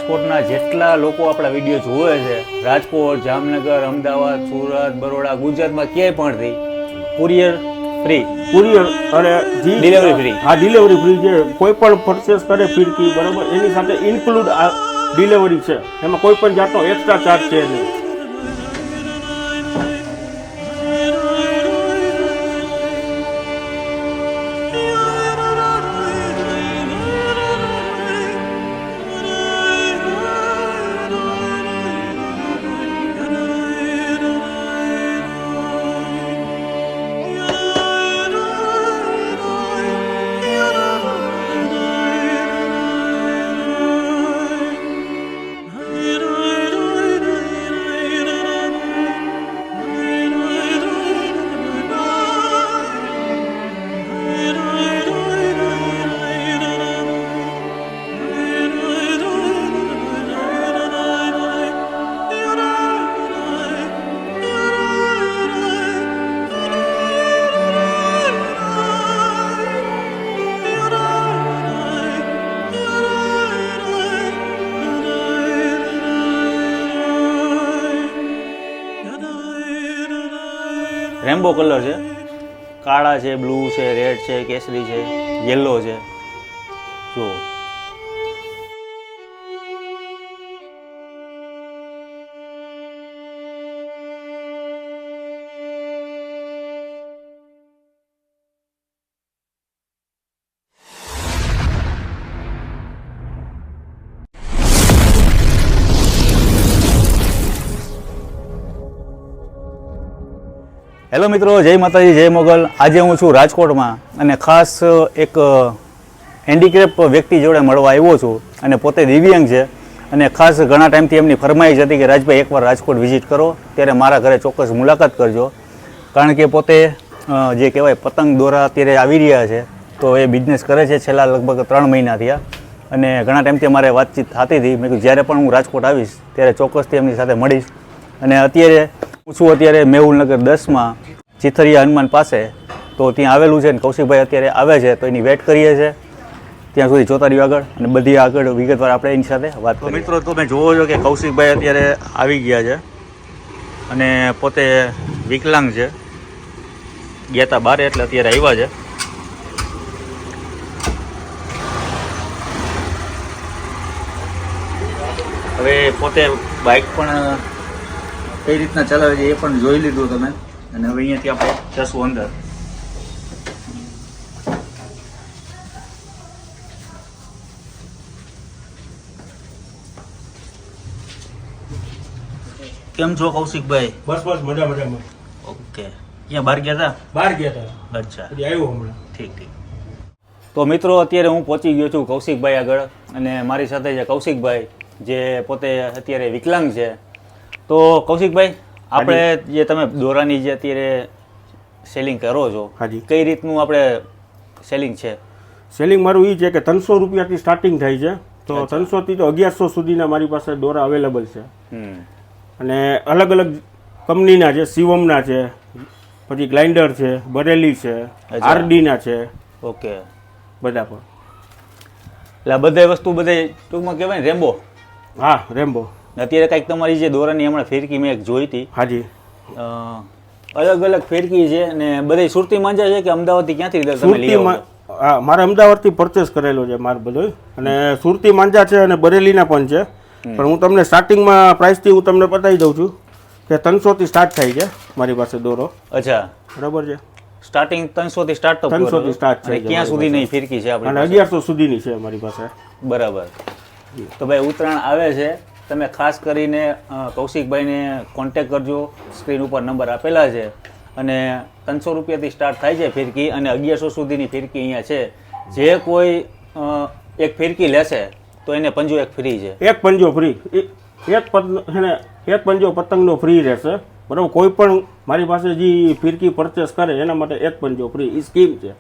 રાજકોટના જેટલા લોકો આપણા વિડીયો જોવે છે, રાજકોટ, જામનગર, અમદાવાદ, સુરત, બરોડા, ગુજરાતમાં ક્યાંય પણ થી કુરિયર ફ્રી, કુરિયર અને ડિલિવરી ફ્રી. હા, ડિલિવરી ફ્રી છે. કોઈ પણ પરચેસ કરે ફિરકી, બરાબર, એની સાથે ઇન્ક્લુડ આ ડિલિવરી છે. એમાં કોઈ પણ જાતનો એક્સ્ટ્રા ચાર્જ છે નહીં. રેમ્બો કલર છે, કાળા છે, બ્લુ છે, રેડ છે, કેસરી છે, યલો છે. જો હેલો મિત્રો, જય માતાજી, જય મોગલ. આજે હું છું રાજકોટમાં અને ખાસ એક હેન્ડીક્રેપ વ્યક્તિ જોડે મળવા આવ્યો છું અને પોતે દિવ્યાંગ છે અને ખાસ ઘણા ટાઈમથી એમની ફરમાઈશ હતી કે રાજભાઈ એકવાર રાજકોટ વિઝિટ કરો, ત્યારે મારા ઘરે ચોક્કસ મુલાકાત કરજો. કારણ કે પોતે જે કહેવાય પતંગ દોરા અત્યારે આવી રહ્યા છે, તો એ બિઝનેસ કરે છે છેલ્લા લગભગ 3 મહિના થયા અને ઘણા ટાઈમથી અમારે વાતચીત થતી હતી. મેં કીધું જ્યારે પણ હું રાજકોટ આવીશ ત્યારે ચોક્કસથી એમની સાથે મળીશ. અને અત્યારે હું છું અત્યારે મેહુલનગર 10માં ચિથરિયા હનુમાન પાસે, તો ત્યાં આવેલું છે ને કૌશિકભાઈ અત્યારે આવે છે, તો એની વેટ કરીએ છીએ. ત્યાં સુધી જોતા રહ્યો આગળ અને બધી આગળ વિગતવાર આપણે એની સાથે વાત કરીએ. મિત્રો, તમે જોવો છો કે કૌશિકભાઈ અત્યારે આવી ગયા છે અને પોતે વિકલાંગ છે, ગયા હતા બારે એટલે અત્યારે આવ્યા છે. હવે પોતે બાઇક પણ કઈ રીતના ચલાવે છે એ પણ જોઈ લીધું તમે. અને હવે અહીંયાથી આપણે જશું અંદર. કેમ છો કૌશિકભાઈ? બસ બસ, મજા મજામાં. ઓકે, ક્યાં બહાર ગયા હતા? બહાર ગયા હતા. અચ્છા, આવ્યો હમણાં. ઠીક ઠીક. તો મિત્રો, અત્યારે હું પહોંચી ગયો છું કૌશિકભાઈ આગળ અને મારી સાથે છે કૌશિકભાઈ, જે પોતે અત્યારે વિકલાંગ છે. તો કૌશિકભાઈ, આપણે જે તમે દોરાની જે અત્યારે સેલિંગ કરો છો, હાજી, કઈ રીતનું આપણે સેલિંગ છે? સેલિંગ મારું એ છે કે 300 રૂપિયાથી સ્ટાર્ટિંગ થાય છે. તો 300 થી તો 1100 સુધીના મારી પાસે દોરા અવેલેબલ છે. અને અલગ અલગ કંપનીના છે, શિવમના છે, પછી ગ્લાઇન્ડર છે, બરેલી છે, આરડીના છે. ઓકે, બધા પણ. એટલે આ બધી વસ્તુ બધે ટૂંકમાં કહેવાય ને રેમ્બો. હા, રેમ્બો. અત્યારે કંઈક તમારી જે દોરાની હમણાં ફિરકી મેં એક જોઈ હતી. હાજી, અલગ અલગ ફિરકી છે ને બધી સુરતી માંજા છે કે અમદાવાદથી ક્યાંથી તમે લઈ આવો? હા, મારે અમદાવાદથી પરચેસ કરેલો છે માર બધો. અને સુરતી માંજા છે અને બરેલીના પણ છે. પણ હું તમને સ્ટાર્ટિંગમાં પ્રાઇસથી હું તમને બતાવી દઉં છું કે 300 થી સ્ટાર્ટ થાય છે મારી પાસે દોરો. અચ્છા, બરાબર છે. સ્ટાર્ટિંગ 300 થી સ્ટાર્ટ 300 થી સ્ટાર્ટ છે. ક્યાં સુધીની ફિરકી છે આપણે? અને 1100 સુધીની છે મારી પાસે. બરાબર. તો ભાઈ, ઉત્તરાયણ આવે છે, તમે ખાસ કરીને કૌશિકભાઈને કોન્ટેક કરજો. સ્ક્રીન ઉપર નંબર આપેલા છે અને 300 રૂપિયાથી સ્ટાર્ટ થાય છે ફિરકી અને 1100 સુધીની ફિરકી અહીંયા છે. જે કોઈ એક ફિરકી લેશે તો એને પંજો એક ફ્રી છે. એક પંજો ફ્રી, એક પંજો પતંગનો ફ્રી રહેશે. બરાબર, કોઈ પણ મારી પાસે જે ફિરકી પરચેસ કરે એના માટે એક પંજો ફ્રી, એ સ્કીમ છે.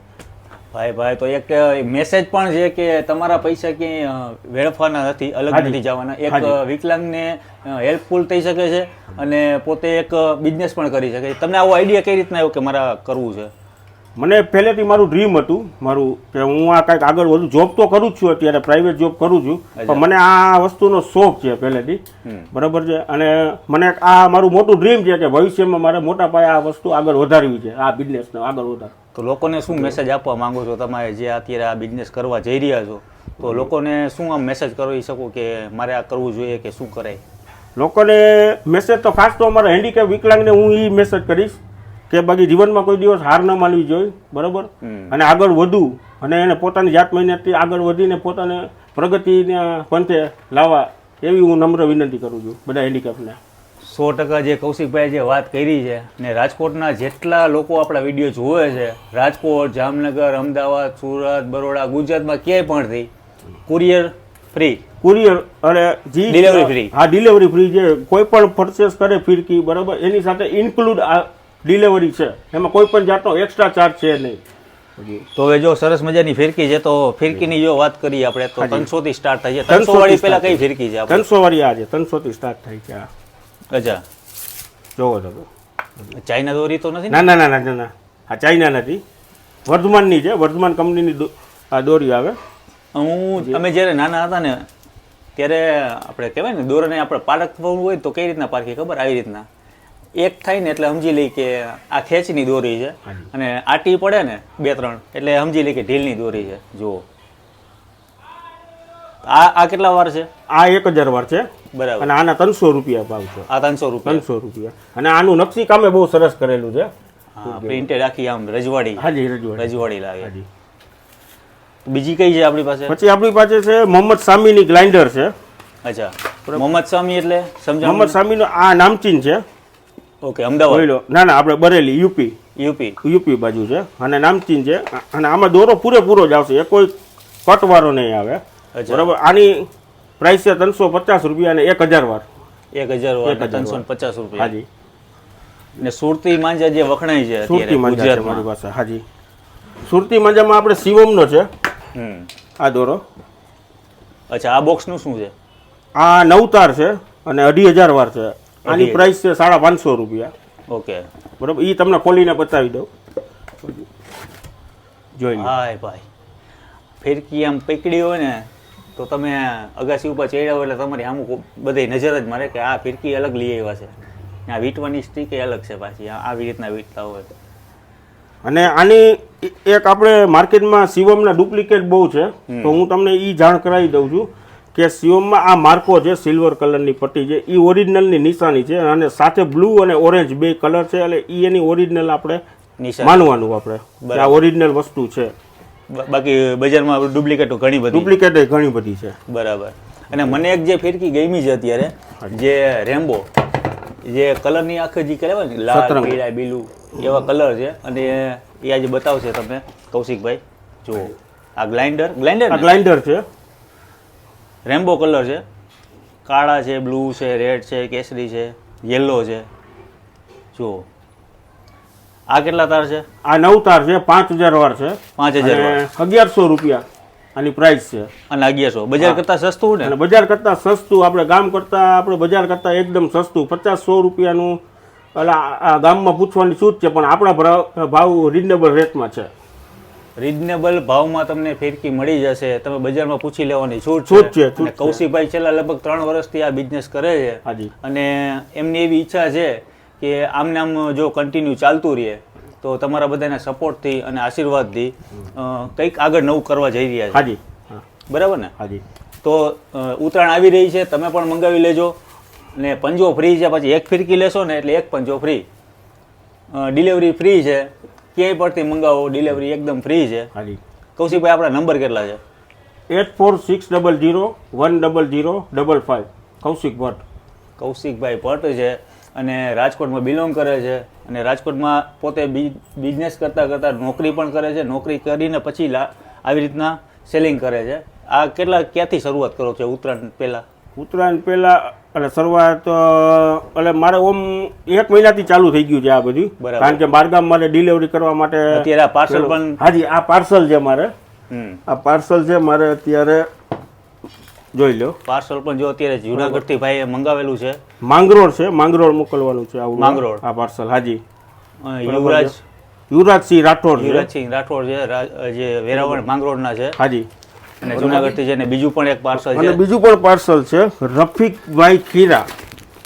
ભાઈ, તો એક મેસેજ પણ છે કે તમારા પૈસા ક્યાંય વેડફવાના નથી, અલગ નથી જવાના. એક વિકલાંગને હેલ્પફુલ થઈ શકે છે અને પોતે એક બિઝનેસ પણ કરી શકે છે. તમને આવો આઈડિયા કઈ રીતના આવ્યો કે મારા કરવું છે? મને પહેલેથી મારું ડ્રીમ હતું મારું કે હું આ કાંઈક આગળ વધુ જોબ તો કરું જ છું, અત્યારે પ્રાઇવેટ જોબ કરું છું, પણ મને આ વસ્તુનો શોખ છે પહેલેથી, બરાબર છે. અને મને આ મારું મોટું ડ્રીમ છે કે ભવિષ્યમાં મારે મોટા પાયે આ વસ્તુ આગળ વધારવી છે, આ બિઝનેસને આગળ વધારવી. તો લોકોને શું મેસેજ આપવા માંગો છો તમે જે અત્યારે આ બિઝનેસ કરવા જઈ રહ્યા છો? તો લોકોને શું આમ મેસેજ કરી શકો કે મારે આ કરવું જોઈએ કે શું કરાય? લોકોને મેસેજ તો ખાસ તો અમારા હેન્ડીકેપ વિકલાંગને હું એ મેસેજ કરીશ કે બાકી જીવનમાં કોઈ દિવસ હાર ન માનવી જોઈએ, બરાબર, અને આગળ વધવું અને એને પોતાની જાત મહેનતથી આગળ વધીને પોતાને પ્રગતિના પંથે લાવવા એવી હું નમ્ર વિનંતી કરું છું બધા હેન્ડીકેપને. 100% જે કૌશિકભાઈ જે વાત કરી છે ને રાજકોટના જેટલા લોકો આપણા વિડીયો જોવે છે, રાજકોટ, જામનગર, અમદાવાદ, સુરત, બરોડા, ગુજરાતમાં ક્યાંય પણ થઈ કુરિયર ફ્રી, કુરિયર અને ડિલિવરી ફ્રી. હા, ડિલિવરી ફ્રી છે. કોઈ પણ પરચેસ કરે ફિરકી, બરાબર, એની સાથે ઇન્ક્લુડ આ ડિલિવરી છે, એમાં કોઈ પણ જાતનો એક્સ્ટ્રા ચાર્જ છે નહીં. તો હવે જો સરસ મજાની ફિરકી છે, તો ફિરકીની જો વાત કરીએ આપણે તો 300 થી સ્ટાર્ટ થાય છે. 300 વાળી પહેલા કઈ ફિરકી છે? 300 વાળી આ છે, 300 થી સ્ટાર્ટ થાય છે. અચ્છા, જોવો તો ચાઇના દોરી તો નથી? ના ના ના ના ના, આ ચાઇના નથી, વર્ધમાનની છે, વર્ધમાન કંપનીની આ દોરી આવે. અમે જ્યારે નાના હતા ને ત્યારે આપણે કહેવાય ને દોરાને આપણે પારખવું હોય તો કઈ રીતના પારખીએ ખબર? આવી રીતના એક થાય ને એટલે સમજી લઈ કે આ ખેંચની દોરી છે, અને આટી પડે ને 2-3 એટલે સમજી લઈ કે ઢીલની દોરી છે. જુઓ આ કેટલા વાર છે? આ 1000 વાર છે, બરાબર, અને આના 300 રૂપિયા ભાવ છે. આ 300 રૂપિયા. 300 રૂપિયા. અને આનું નકશી કામે બહુ સરસ કરેલું છે. હા, પ્રિન્ટેડ આખી આમ રજવાડી. હાજી, રજવાડી લાગે. બીજી કઈ છે આપણી પાસે? પછી આપણી પાસે છે મોહમ્મદ સામીની ગ્લાઇન્ડર છે. અચ્છા, મોહમ્મદ સામી એટલે સમજાવો. મોહમ્મદ સામીનો આ નામચીન છે. ઓકે, અમદાવાદ? ના ના, આપણે બરેલી, યુપી બાજુ છે, અને નામચીન છે. અને આમાં દોરો પૂરેપૂરો જ આવશે, એ કોઈ કટવાળો નહીં આવે, બરાબર. આની પ્રાઇસ છે 350 રૂપિયા અને 1000 વાર. 1000 વાર 350 રૂપિયા. હાજી. ને સુરતી માંજા જે વખણાય છે સુરતી માંજા છે મારી પાસે. હાજી, સુરતી માંજામાં આપણે શિવમનો છે આ દોરો. અચ્છા, આ બોક્સનું શું છે? આ 9 તાર છે અને 2500 વાર છે. આની પ્રાઇસ છે 550 રૂપિયા. ઓકે, બરાબર. એ તમને ખોલીને બતાવી દઉં, જોઈ લો. હાય ભાઈ, ફિરકી આમ પકડી હોય ને તો તમે અગાસી ઉપર ચડ્યા હોય એટલે તમારી અમુક બધી નજર જ મારે કે આ ફિરકી અલગ લઈ આવ્યા છે. આ વીંટવાની સ્ટીક એ અલગ છે પાછી, આવી રીતના વીંટતા હોય. અને આની એક આપણે માર્કેટમાં શિવમના ડુપ્લિકેટ બહુ છે, તો હું તમને એ જાણ કરાવી દઉં છું કે શિવમમાં આ માર્કો છે, સિલ્વર કલરની પટ્ટી છે, એ ઓરિજિનલની નિશાની છે, અને સાથે બ્લુ અને ઓરેન્જ બે કલર છે, એટલે એ એની ઓરિજિનલ આપણે માનવાનું, આપણે આ ઓરિજિનલ વસ્તુ છે. બાકી બજારમાં ડુપ્લિકેટ ઘણી બધી છે. બરાબર. અને મને એક જે ફિરકી ગમી છે અત્યારે, જે રેમ્બો, જે કલરની આખી જે કહેવાય ને લાલ, પીળા, બીલું એવા કલર છે, અને એ આજે બતાવશે તમે કૌશિકભાઈ. જો આ ગ્લાઇન્ડર છે, રેમ્બો કલર છે, કાળા છે, બ્લુ છે, રેડ છે, કેસરી છે, યેલો છે. જો આ કેટલા તાર છે? આ 9 તાર છે, 5000 વાર છે. 5000 વાર, 1100 રૂપિયા આની પ્રાઇસ છે. અને 1100 બજાર કરતા સસ્તું ને? અને બજાર કરતા સસ્તું, આપણે ગામ કરતા, આપણે બજાર કરતા એકદમ સસ્તું. 50-100 રૂપિયાનું એટલે આ ગામમાં પૂછવાની છૂટ છે, પણ આપણા ભાવ રિઝનેબલ રેટમાં છે. રિઝનેબલ ભાવમાં તમને ફિરકી મળી જશે. તમે બજારમાં પૂછી લેવાની છૂટ છે. અને કૌશિકભાઈ છેલ્લા લગભગ 3 વર્ષથી આ બિઝનેસ કરે છે, અને એમની એવી ઈચ્છા છે કે આમને આમ જો કન્ટિન્યુ ચાલતું રહે તો તમારા બધાના સપોર્ટથી અને આશીર્વાદથી કંઈક આગળ નવું કરવા જઈ રહ્યા છે. હાજી, બરાબર ને? હાજી. તો ઉત્તરાયણ આવી રહી છે, તમે પણ મંગાવી લેજો. ને પંજો ફ્રી છે, પછી એક ફિરકી લેશો ને એટલે એક પંજો ફ્રી. ડિલિવરી ફ્રી છે, ક્યાંય પરથી મંગાવો ડિલિવરી એકદમ ફ્રી છે. હાજી. કૌશિકભાઈ આપણા નંબર કેટલા છે? 8460001055. કૌશિકભાઈ ભટ્ટ છે, અને રાજકોટમાં બિલોંગ કરે છે, અને રાજકોટમાં પોતે બિઝનેસ કરતાં નોકરી પણ કરે છે. નોકરી કરીને પછી આવી રીતના સેલિંગ કરે છે. આ ક્યાંથી શરૂઆત કરો છો ઉત્તરાયણ પહેલાં? ઉત્તરાયણ પહેલાં એટલે શરૂઆત એટલે મારે ઓમ 1 મહિનાથી ચાલુ થઈ ગયું છે આ બધું, કારણ કે બારગામ મારે ડિલિવરી કરવા માટે. અત્યારે આ પાર્સલ પણ? હાજી, આ પાર્સલ છે મારે. આ પાર્સલ છે મારે અત્યારે, જોઈ લો. પાર્સલ પણ જો અત્યારે જુનાગઢથી ભાઈએ મંગાવેલું છે. માંગરોળ છે, માંગરોળ મોકલવાનું છે. આવું માંગરોળ આ પાર્સલ. હાજી, યુવરાજસિંહ રાઠોડ છે. યુવરાજસિંહ રાઠોડ છે જે વેરાવળ માંગરોળના છે હાજી. અને જુનાગઢથી છે અને બીજું પણ એક પાર્સલ અને છે. બીજું પણ પાર્સલ છે રફીકભાઈ ખીરા.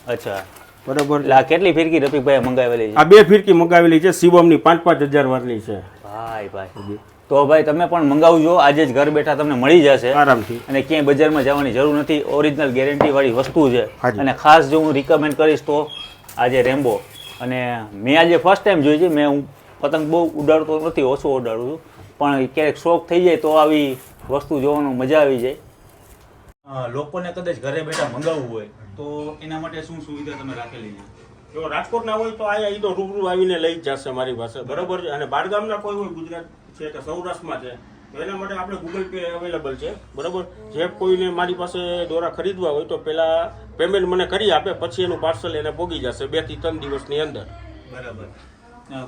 અચ્છા, બરાબર. એટલે આ કેટલી ફિરકી રફીકભાઈ મંગાવેલી છે? આ 2 ફિરકી મંગાવેલી છે શિવમની 5-5 હજાર વારની છે. ભાઈ તો ભાઈ તમે પણ મંગાવજો, આજે જ ઘર બેઠા તમને મળી જશે આરામથી. અને ક્યાંય બજારમાં જવાની જરૂર નથી. ઓરિજિનલ ગેરંટી વાળી વસ્તુ છે. હાજી. અને ખાસ જો હું રિકમેન્ડ કરીશ તો આજે રેમ્બો, અને મેં આજે ફર્સ્ટ ટાઈમ જોઈ છે. હું પતંગ બહુ ઉડાડતો નથી, ઓછો ઉડાડું છું, પણ ક્યારેક શોખ થઈ જાય તો આવી વસ્તુ જોવાનું મજા આવી જાય. લોકોને કદાચ ઘરે બેઠા મંગાવવું હોય તો એના માટે શું સુવિધા તમે રાખેલી છે? જો રાજકોટના હોય તો આયા ઈ તો રૂબરૂ આવીને લઈ જ જશે મારી પાસે, બરાબર છે. અને બહારગામના કોઈ હોય, ગુજરાત છે કે સૌરાષ્ટ્રમાં છે, તો એના માટે આપણે ગૂગલ પે અવેલેબલ છે, બરાબર. જે કોઈને મારી પાસે દોરા ખરીદવા હોય તો પહેલાં પેમેન્ટ મને કરી આપે, પછી એનું પાર્સલ એને પહોંચી જશે 2 થી 3 દિવસની અંદર. બરાબર.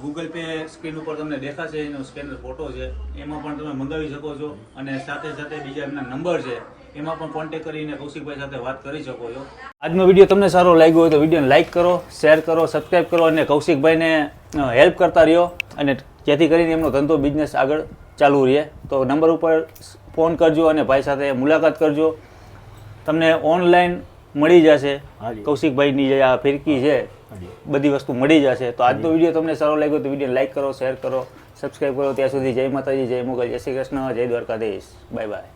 ગૂગલ પે સ્ક્રીન ઉપર તમને દેખાશે, એનો સ્કેનર ફોટો છે, એમાં પણ તમે મંગાવી શકો છો. અને સાથે સાથે બીજા એમના નંબર છે, એમાં પણ કોન્ટેક્ટ કરીને કૌશિકભાઈ સાથે વાત કરી શકો છો. આજનો વિડીયો તમને સારો લાગ્યો હોય તો વિડીયોને લાઇક કરો, શેર કરો, સબસ્ક્રાઈબ કરો અને કૌશિકભાઈને હેલ્પ કરતા રહ્યો, અને જેથી કરીને એમનો ધંધો બિઝનેસ આગળ ચાલુ રહે. તો નંબર ઉપર ફોન કરજો અને ભાઈ સાથે મુલાકાત કરજો. તમને ઓનલાઈન મળી જશે કૌશિકભાઈની જે આ ફિરકી છે, બધી વસ્તુ મળી જશે. તો આજનો વિડીયો તમને સારો લાગ્યો તો વિડીયોને લાઇક કરો, શેર કરો, સબસ્ક્રાઈબ કરો. ત્યાં સુધી જય માતાજી, જય મોગલ, જય શ્રી કૃષ્ણ, જય દ્વારકાધીશ. Bye bye.